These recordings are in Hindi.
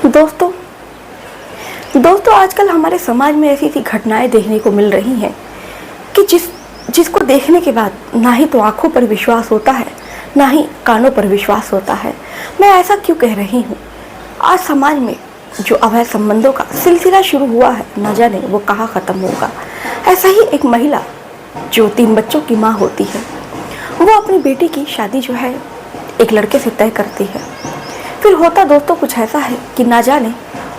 दोस्तों दोस्तों आजकल हमारे समाज में ऐसी ऐसी घटनाएं देखने को मिल रही हैं कि जिसको देखने के बाद ना ही तो आंखों पर विश्वास होता है, ना ही कानों पर विश्वास होता है। मैं ऐसा क्यों कह रही हूँ? आज समाज में जो अवैध संबंधों का सिलसिला शुरू हुआ है, न जाने वो कहाँ ख़त्म होगा। ऐसा ही एक महिला जो 3 बच्चों की माँ होती है, वो अपनी बेटी की शादी जो है एक लड़के से तय करती है। फिर होता दोस्तों कुछ ऐसा है कि ना जाने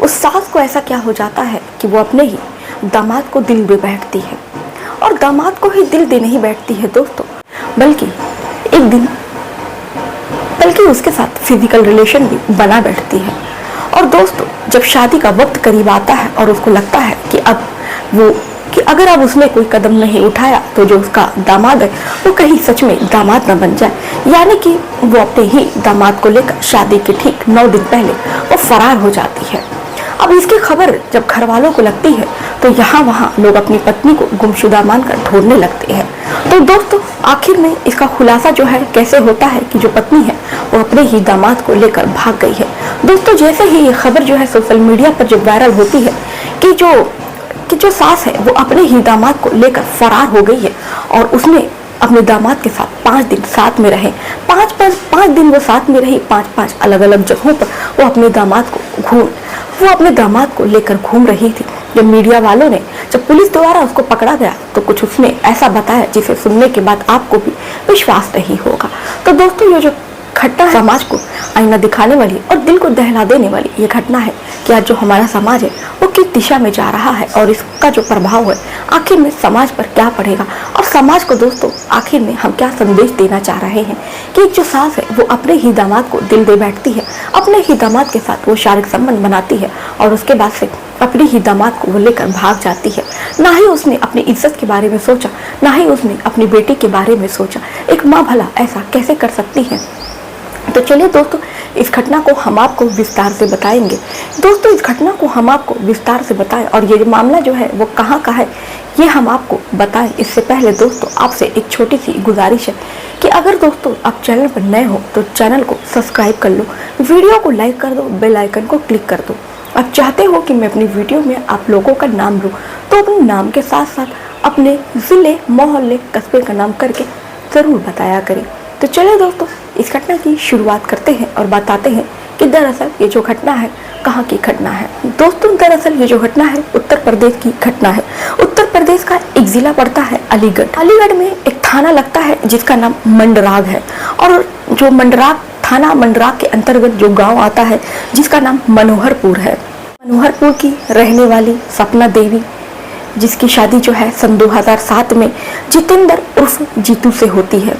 उस सास को ऐसा क्या हो जाता है कि वो अपने ही दामाद को दिल दे बैठती है। और दामाद को ही दिल दे नहीं बैठती है दोस्तों, बल्कि उसके साथ फिजिकल रिलेशन भी बना बैठती है। और दोस्तों जब शादी का वक्त करीब आता है और उसको लगता है कि अगर अब उसने कोई कदम नहीं उठाया तो जो उसका दामाद है वो कहीं सच में दामाद न बन जाए, यानी कि वो अपने ही दामाद को लेकर शादी के ठीक 9 दिन पहले वो फरार हो जाती है। अब इसकी खबर जब घर वालों को लगती है तो यहाँ वहाँ लोग अपनी पत्नी को गुमशुदा मानकर ढूंढने लगते हैं। तो दोस्तों आखिर में इसका खुलासा जो है कैसे होता है कि जो पत्नी है वो अपने ही दामाद को लेकर भाग गई है। दोस्तों जैसे ही ये खबर जो है सोशल मीडिया पर जब वायरल होती है कि जो सास है वो अपने ही दामाद को लेकर फरार हो गई है और उसने अपने दामाद के साथ 5 दिन साथ में रहे। 5 दिन वो साथ में रही, 5 अलग अलग जगहों पर वो अपने दामाद को लेकर घूम रही थी। जब मीडिया वालों ने जब पुलिस द्वारा उसको पकड़ा गया तो कुछ उसने ऐसा बताया जिसे सुनने के बाद आपको भी विश्वास नहीं होगा। तो दोस्तों ये जो घटना है समाज को आईना दिखाने वाली और दिल को दहला देने वाली ये घटना है कि आज जो हमारा समाज है वो किस दिशा में जा रहा है और इसका जो प्रभाव है आखिर में समाज पर क्या पड़ेगा। और समाज को दोस्तों आखिर में हम क्या संदेश देना चाह रहे हैं कि एक जो सास है वो अपने ही दामाद को दिल दे बैठती है, अपने ही दामाद के साथ वो शारीरिक संबंध बनाती है और उसके बाद से अपने ही दामाद को वो लेकर भाग जाती है। ना ही उसने अपनी इज्जत के बारे में सोचा, ना ही उसने अपनी बेटी के बारे में सोचा। एक माँ भला ऐसा कैसे कर सकती है? तो चलिए दोस्तों इस घटना को हम आपको विस्तार से बताएंगे। दोस्तों इस घटना को हम आपको विस्तार से बताएं और ये मामला जो है वो कहाँ का है ये हम आपको बताएं। इससे पहले दोस्तों आपसे एक छोटी सी गुजारिश है कि अगर दोस्तों आप चैनल पर नए हो तो चैनल को सब्सक्राइब कर लो, वीडियो को लाइक कर दो, बेल आइकन को क्लिक कर दो। आप चाहते हो कि मैं अपनी वीडियो में आप लोगों का नाम लूँ तो अपने नाम के साथ साथ अपने ज़िले, मोहल्ले, कस्बे का नाम करके ज़रूर बताया करें। तो चलिए दोस्तों इस घटना की शुरुआत करते हैं और बताते हैं कि दरअसल ये जो घटना है कहाँ की घटना है। दोस्तों दरअसल ये जो घटना है उत्तर प्रदेश की घटना है। उत्तर प्रदेश का एक जिला पड़ता है अलीगढ़। अलीगढ़ में एक थाना लगता है जिसका नाम मंडराग है और जो मंडराग के अंतर्गत जो गाँव आता है जिसका नाम मनोहरपुर है। मनोहरपुर की रहने वाली सपना देवी जिसकी शादी जो है सन 2007 में जितेंद्र उर्फ जीतू से होती है।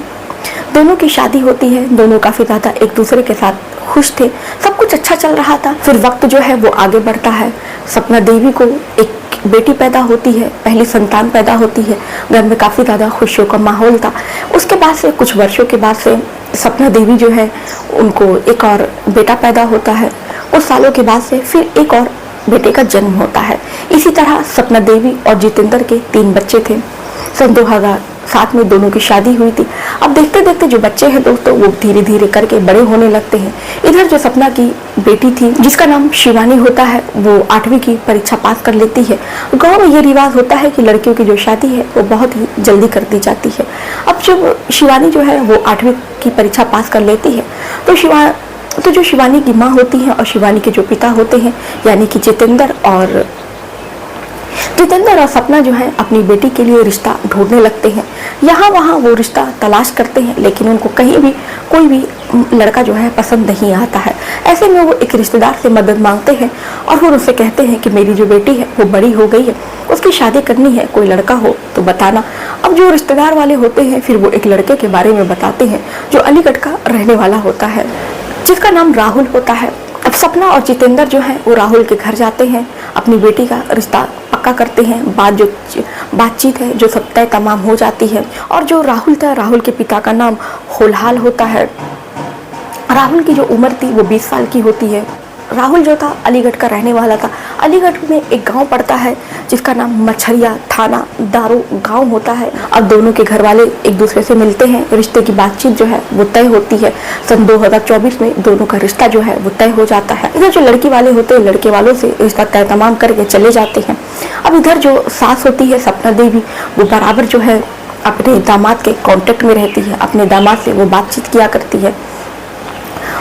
दोनों की शादी होती है, दोनों काफी ज्यादा एक दूसरे के साथ खुश थे, सब कुछ अच्छा चल रहा था। फिर वक्त जो है वो आगे बढ़ता है, सपना देवी को एक बेटी पैदा होती है, पहली संतान पैदा होती है। घर में काफी ज्यादा खुशियों का माहौल था। उसके बाद से कुछ वर्षों के बाद से सपना देवी जो है उनको एक और बेटा पैदा होता है। कुछ सालों के बाद से फिर एक और बेटे का जन्म होता है। इसी तरह सपना देवी और जितेंद्र के 3 बच्चे थे। सन 2007 में दोनों की शादी हुई थी। अब देखते देखते जो बच्चे हैं दोस्तों वो धीरे धीरे करके बड़े होने लगते हैं। इधर जो सपना की बेटी थी जिसका नाम शिवानी होता है वो 8वीं की परीक्षा पास कर लेती है। गांव में ये रिवाज होता है कि लड़कियों की जो शादी है वो बहुत ही जल्दी कर दी जाती है। अब जब शिवानी जो है वो 8वीं की परीक्षा पास कर लेती है तो जो शिवानी की माँ होती है और शिवानी के जो पिता होते हैं यानी कि जितेंद्र और सपना जो है अपनी बेटी के लिए रिश्ता ढूंढने लगते हैं। यहाँ वहाँ वो रिश्ता तलाश करते हैं लेकिन उनको कहीं भी कोई भी लड़का जो है पसंद नहीं आता है। ऐसे में वो एक रिश्तेदार से मदद मांगते हैं और फिर उससे कहते हैं कि मेरी जो बेटी है वो बड़ी हो गई है, उसकी शादी करनी है, कोई लड़का हो तो बताना। अब जो रिश्तेदार वाले होते हैं फिर वो एक लड़के के बारे में बताते हैं जो अलीगढ़ का रहने वाला होता है जिसका नाम राहुल होता है। अब सपना और जितेंद्र जो है वो राहुल के घर जाते हैं, अपनी बेटी का रिश्ता पक्का करते हैं। बातचीत है जो सब तय तमाम हो जाती है। और जो राहुल था, राहुल के पिता का नाम होलहाल होता है। राहुल की जो उम्र थी वो 20 साल की होती है। राहुल जो था अलीगढ़ का रहने वाला था अलीगढ़ में एक गांव पड़ता है जिसका नाम मछरिया थाना दारो गांव होता है। अब दोनों के घर वाले एक दूसरे से मिलते हैं, रिश्ते की बातचीत जो है वो तय होती है। सन 2024 में दोनों का रिश्ता जो है वो तय हो जाता है। इधर जो लड़की वाले होते हैं लड़के वालों से रिश्ता तय तमाम करके चले जाते हैं। अब इधर जो सास होती है सपना देवी, वो बराबर जो है अपने दामाद के कांटेक्ट में रहती है, अपने दामाद से वो बातचीत किया करती है।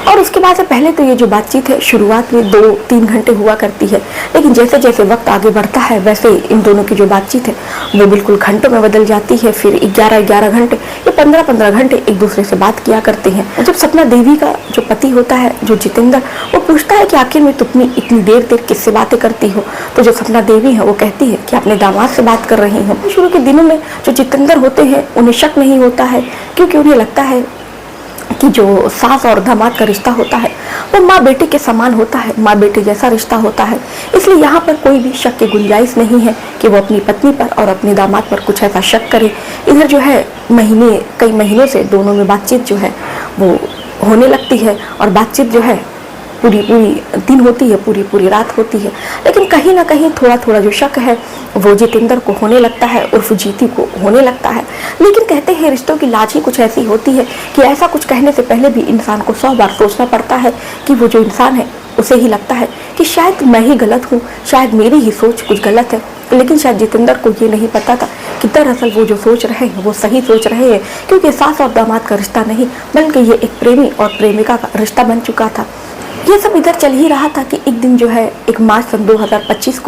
और उसके बाद से पहले तो ये जो बातचीत है शुरुआत में 2-3 घंटे हुआ करती है, लेकिन जैसे जैसे वक्त आगे बढ़ता है वैसे इन दोनों की जो बातचीत है वो बिल्कुल घंटों में बदल जाती है। फिर 11-11 घंटे या 15-15 घंटे एक दूसरे से बात किया करते हैं। जब सपना देवी का जो पति होता है जो जितेंद्र, वो पूछता है कि आखिर में तुम इतनी देर किससे बातें करती हो, तो जो सपना देवी है वो कहती है कि अपने दामाद से बात कर रही हूँ। शुरू के दिनों में जो जितेंद्र होते हैं उन्हें शक नहीं होता है, क्योंकि उन्हें लगता है कि जो सास और दामाद का रिश्ता होता है वो माँ बेटे के समान होता है, माँ बेटे जैसा रिश्ता होता है। इसलिए यहाँ पर कोई भी शक की गुंजाइश नहीं है कि वो अपनी पत्नी पर और अपने दामाद पर कुछ ऐसा शक करे। इधर जो है कई महीनों से दोनों में बातचीत जो है वो होने लगती है, और बातचीत जो है पूरी दिन होती है, पूरी रात होती है। लेकिन कहीं ना कहीं थोड़ा जो शक है वो जितेंद्र को होने लगता है, उर्फ जीती को होने लगता है। लेकिन कहते हैं रिश्तों की लाज ही कुछ ऐसी होती है कि ऐसा कुछ कहने से पहले भी इंसान को 100 बार सोचना पड़ता है कि वो जो इंसान है उसे ही लगता है कि शायद मैं ही गलत हूँ, शायद मेरी ही सोच कुछ गलत है। लेकिन शायद जितेंद्र को ये नहीं पता था कि दरअसल वो जो सोच रहे हैं वो सही सोच रहे हैं, क्योंकि सास और दामाद का रिश्ता नहीं बल्कि ये एक प्रेमी और प्रेमिका का रिश्ता बन चुका था। ये सब इधर चल ही रहा था कि एक दिन जो है 1 मार्च सन 2025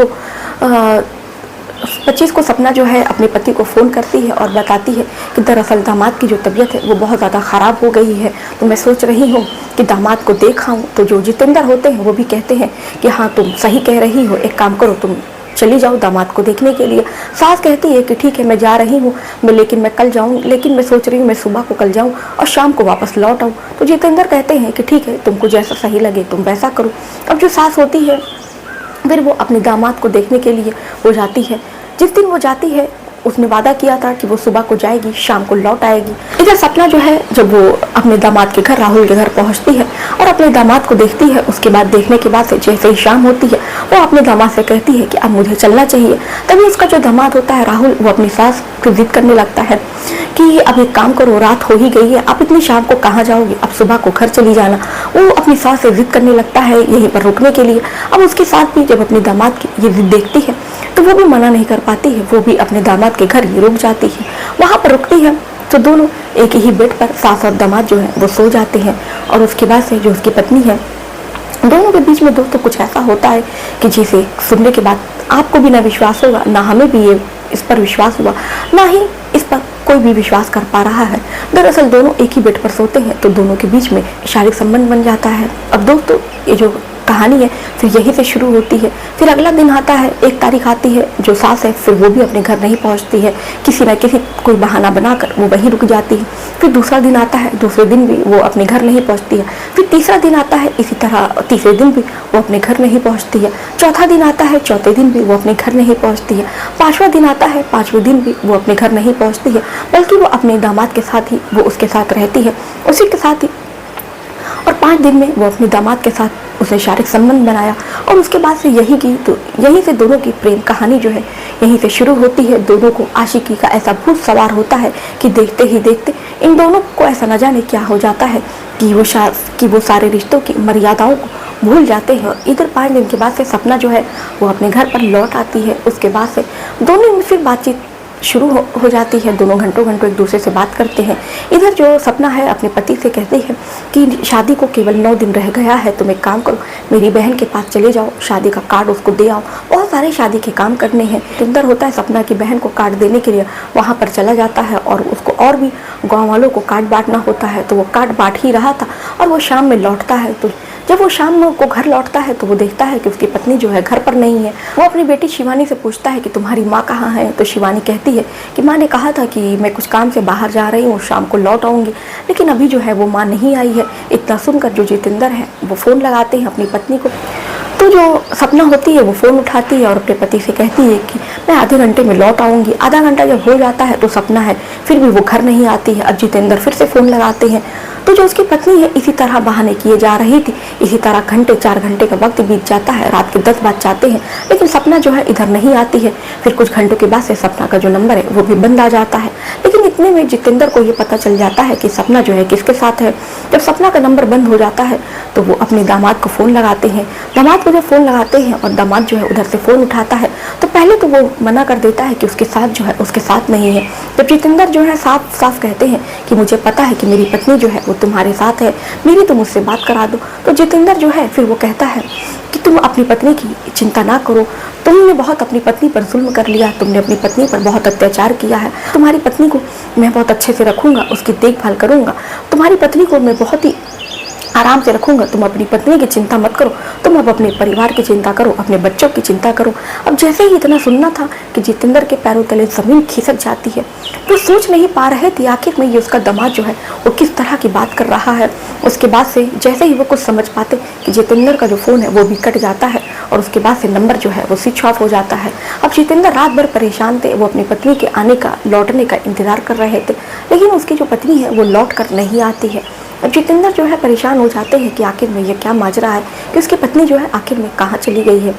को सपना जो है अपने पति को फ़ोन करती है और बताती है कि दरअसल दामाद की जो तबीयत है वो बहुत ज़्यादा ख़राब हो गई है, तो मैं सोच रही हूँ कि दामाद को देख आऊँ। तो जो जितेंद्र होते हैं वो भी कहते हैं कि हाँ तुम सही कह रही हो, एक काम करो तुम चली जाओ दामाद को देखने के लिए। सास कहती है कि ठीक है मैं जा रही हूँ, लेकिन मैं कल जाऊँ, लेकिन मैं सोच रही हूँ मैं सुबह को कल जाऊँ और शाम को वापस लौट आऊँ। तो जितेंद्र कहते हैं कि ठीक है तुमको जैसा सही लगे तुम वैसा करो। अब जो सास होती है फिर वो अपने दामाद को देखने के लिए वो जाती है। जिस दिन वो जाती है उसने वादा किया था कि वो सुबह को जाएगी, शाम को लौट आएगी। इधर सपना जो है जब वो अपने दामाद के घर राहुल के घर पहुंचती है और अपने दामाद को देखती है, उसके बाद देखने के बाद से जैसे ही शाम होती है वो अपने दामाद से कहती है कि अब मुझे चलना चाहिए। तभी उसका जो दामाद होता है राहुल, वो अपनी सास को जिद करने लगता है कि अब एक काम करो, रात हो ही गई है, आप इतनी शाम को कहाँ जाओगी, अब सुबह को घर चली जाना। वो अपनी सास से जिद करने लगता है यहीं पर रुकने के लिए। अब उसकी सास भी जब अपने दामाद की ये जिद देखती है तो वो भी मना नहीं कर पाती है, वो भी अपने दामाद के घर ही रुक जाती है। वहाँ पर रुकती है तो दोनों एक ही बेड पर सास और दामाद जो है वो सो जाते हैं। और उसके बाद से जो उसकी पत्नी है, दोनों के बीच में दोस्तों कुछ ऐसा होता है कि जिसे सुनने के बाद आपको भी ना विश्वास होगा, ना हमें भी ये इस पर विश्वास हुआ, ना ही इस पर कोई भी विश्वास कर पा रहा है। दरअसल दोनों एक ही बेड पर सोते हैं तो दोनों के बीच में शारीरिक संबंध बन जाता है। अब दोस्तों ये जो कहानी है फिर यहीं से शुरू होती है। फिर अगला दिन आता है, 1 तारीख आती है, जो सास है फिर वो भी अपने घर नहीं पहुंचती है, किसी न किसी कोई बहाना बनाकर वो वहीं रुक जाती है। फिर दूसरा दिन आता है, दूसरे दिन भी वो अपने घर नहीं पहुंचती है। फिर तीसरा दिन आता है, इसी तरह तीसरे दिन भी वो अपने घर नहीं पहुंचती है। चौथा दिन आता है, चौथे दिन भी वो अपने घर नहीं पहुंचती है। 5वां दिन आता है, 5वें दिन भी वो अपने घर नहीं पहुंचती है, बल्कि वो अपने दामाद के साथ ही वो उसके साथ रहती है, उसी के साथ ही। और 5 दिन में वो अपने दामाद के साथ उसने शारीरिक संबंध बनाया और उसके बाद से यहीं से दोनों की प्रेम कहानी जो है यहीं से शुरू होती है। दोनों को आशिकी का ऐसा भूत सवार होता है कि देखते ही देखते इन दोनों को ऐसा न जाने क्या हो जाता है कि वो सारे रिश्तों की मर्यादाओं को भूल जाते हैं। इधर 5 दिन के बाद से सपना जो है वो अपने घर पर लौट आती है। उसके बाद से दोनों में फिर बातचीत शुरू हो जाती है, दोनों घंटों एक दूसरे से बात करते हैं। इधर जो सपना है अपने पति से कहती है कि शादी को केवल 9 दिन रह गया है, तुम एक काम करो, मेरी बहन के पास चले जाओ, शादी का कार्ड उसको दे आओ, बहुत सारे शादी के काम करने हैं। जितेंद्र होता है सपना की बहन को कार्ड देने के लिए वहाँ पर चला जाता है और उसको और भी गाँव वालों को कार्ड बांटना होता है, तो वो कार्ड बांट ही रहा था और वो शाम में लौटता है। तो जब वो शाम को घर लौटता है तो वो देखता है कि उसकी पत्नी जो है घर पर नहीं है। वो अपनी बेटी शिवानी से पूछता है कि तुम्हारी माँ कहाँ है, तो शिवानी कहती है कि माँ ने कहा था कि मैं कुछ काम से बाहर जा रही हूँ, शाम को लौट आऊँगी, लेकिन अभी जो है वो माँ नहीं आई है। इतना सुनकर जो जितेंद्र है वो फ़ोन लगाते हैं अपनी पत्नी को। तो जो सपना होती है वो फ़ोन उठाती है और अपने पति से कहती है कि मैं आधे घंटे में लौट आऊँगी। आधा घंटा जब हो जाता है तो सपना है फिर भी वो घर नहीं आती है। अब जितेंद्र फिर से फ़ोन लगाते हैं तो जो उसकी पत्नी है इसी तरह बहाने किए जा रही थी। इसी तरह घंटे 4 घंटे का वक्त बीत जाता है, रात के 10 बज जाते हैं, लेकिन सपना जो है इधर नहीं आती है। फिर कुछ घंटों के बाद से सपना का जो नंबर है वो भी बंद आ जाता है। लेकिन इतने में जितेंद्र को ये पता चल जाता है कि सपना जो है किसके साथ है। जब सपना का नंबर बंद हो जाता है तो वो अपने दामाद को फ़ोन लगाते हैं। दामाद को जब फ़ोन लगाते हैं और दामाद जो है उधर से फ़ोन उठाता है तो पहले तो वो मना कर देता है कि उसके साथ जो है उसके साथ नहीं है। जब जितेंद्र जो है साफ साफ कहते हैं कि मुझे पता है कि मेरी पत्नी जो है वो तुम्हारे साथ है, मेरी तुम मुझसे बात करा दो, तो जितेंद्र जो है फिर वो कहता है कि तुम अपनी पत्नी की चिंता ना करो, तुमने बहुत अपनी पत्नी पर जुल्म कर लिया, तुमने अपनी पत्नी पर बहुत अत्याचार किया है। तुम्हारी पत्नी को मैं बहुत अच्छे से रखूंगा, उसकी देखभाल करूंगा, तुम्हारी पत्नी को मैं बहुत ही आराम से रखूंगा। तुम अपनी पत्नी की चिंता मत करो, तुम अब अपने परिवार की चिंता करो, अपने बच्चों की चिंता करो। अब जैसे ही इतना सुनना था कि जितेंद्र के पैरों तले जमीन खिसक जाती है। तो सोच नहीं पा रहे थे आखिर में ये उसका दामाद जो है वो किस तरह की बात कर रहा है। उसके बाद से जैसे ही वो कुछ समझ पाते कि जितेंद्र का जो फ़ोन है वो भी कट जाता है और उसके बाद से नंबर जो है वो स्विच ऑफ हो जाता है। अब जितेंद्र रात भर परेशान थे, वो अपनी पत्नी के आने का, लौटने का इंतजार कर रहे थे, लेकिन उसकी जो पत्नी है वो लौट कर नहीं आती है। अब जितेंद्र जो है परेशान हो जाते हैं कि आखिर में ये क्या माजरा है, कि उसकी पत्नी जो है आखिर में कहाँ चली गई है।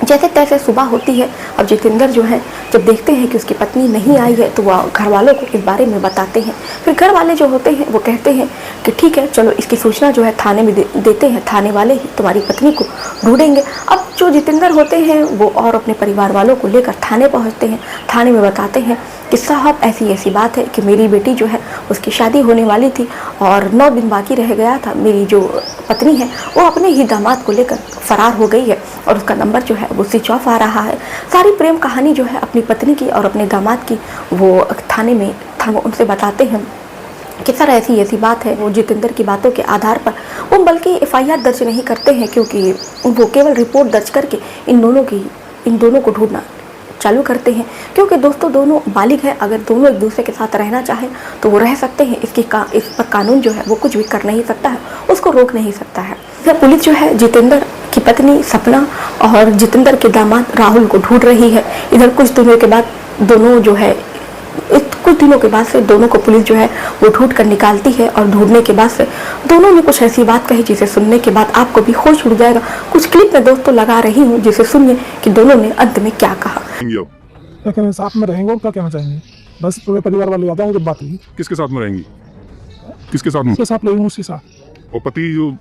जैसे तैसे सुबह होती है। अब जितेंद्र जो है जब देखते हैं कि उसकी पत्नी नहीं आई है तो वह घर वालों को इस बारे में बताते हैं। फिर घर वाले जो होते हैं वो कहते हैं कि ठीक है, चलो इसकी सूचना जो है थाने में देते हैं, थाने वाले ही तुम्हारी पत्नी को ढूंढेंगे। अब जो जितेंद्र होते हैं वो और अपने परिवार वालों को लेकर थाने पहुँचते हैं। थाने में बताते हैं कि साहब ऐसी ऐसी बात है कि मेरी बेटी जो है उसकी शादी होने वाली थी और 9 दिन बाकी रह गया था। मेरी जो पत्नी है वो अपने ही दामाद को लेकर फरार हो गई है और उसका नंबर जो है वो स्विच ऑफ आ रहा है। सारी प्रेम कहानी जो है अपनी पत्नी की और अपने दामाद की वो थाने में उनसे बताते हैं कि सर ऐसी ऐसी बात है। वो जितेंद्र की बातों के आधार पर वो बल्कि FIR दर्ज नहीं करते हैं, क्योंकि वो केवल रिपोर्ट दर्ज करके इन दोनों को ढूंढना चालू करते हैं। क्योंकि दोस्तों दोनों बालिग हैं, अगर दोनों एक दूसरे के साथ रहना चाहें तो वो रह सकते हैं। इस पर कानून जो है वो कुछ भी कर नहीं सकता है, उसको रोक नहीं सकता है। फिर पुलिस जो है जितेंद्र की पत्नी सपना और जितेंद्र के दामाद राहुल को ढूंढ रही है। इधर कुछ दिनों के बाद से दोनों को पुलिस जो है वो ढूंढ कर निकालती है और ढूंढने के बाद से दोनों ने कुछ ऐसी बात कही जिसे सुनने के बाद आपको भी होश उड़ जाएगा। कुछ क्लिप में दोस्तों लगा रही हूँ जिसे सुनिए कि दोनों ने अंत में क्या कहा। लेकिन साथ में रहेंगे, क्या कहना चाहेंगे? बस पूरे परिवार वाले आ जाएंगे जब बात हुई। किसके साथ में रहेंगी? किसके साथ में? उसके साथ रहेंगे, उसके साथ। और पति जो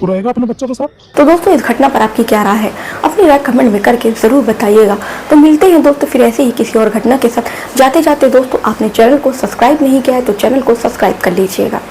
वो रहेगा अपने बच्चों के साथ। तो दोस्तों इस घटना पर आपकी क्या राय है? अपनी राय कमेंट में करके जरूर बताइएगा। तो मिलते हैं दोस्तों फिर ऐसे ही किसी और घटना के साथ। जाते जाते दोस्तों आपने चैनल को सब्सक्राइब नहीं किया है तो चैनल को सब्सक्राइब कर लीजिएगा।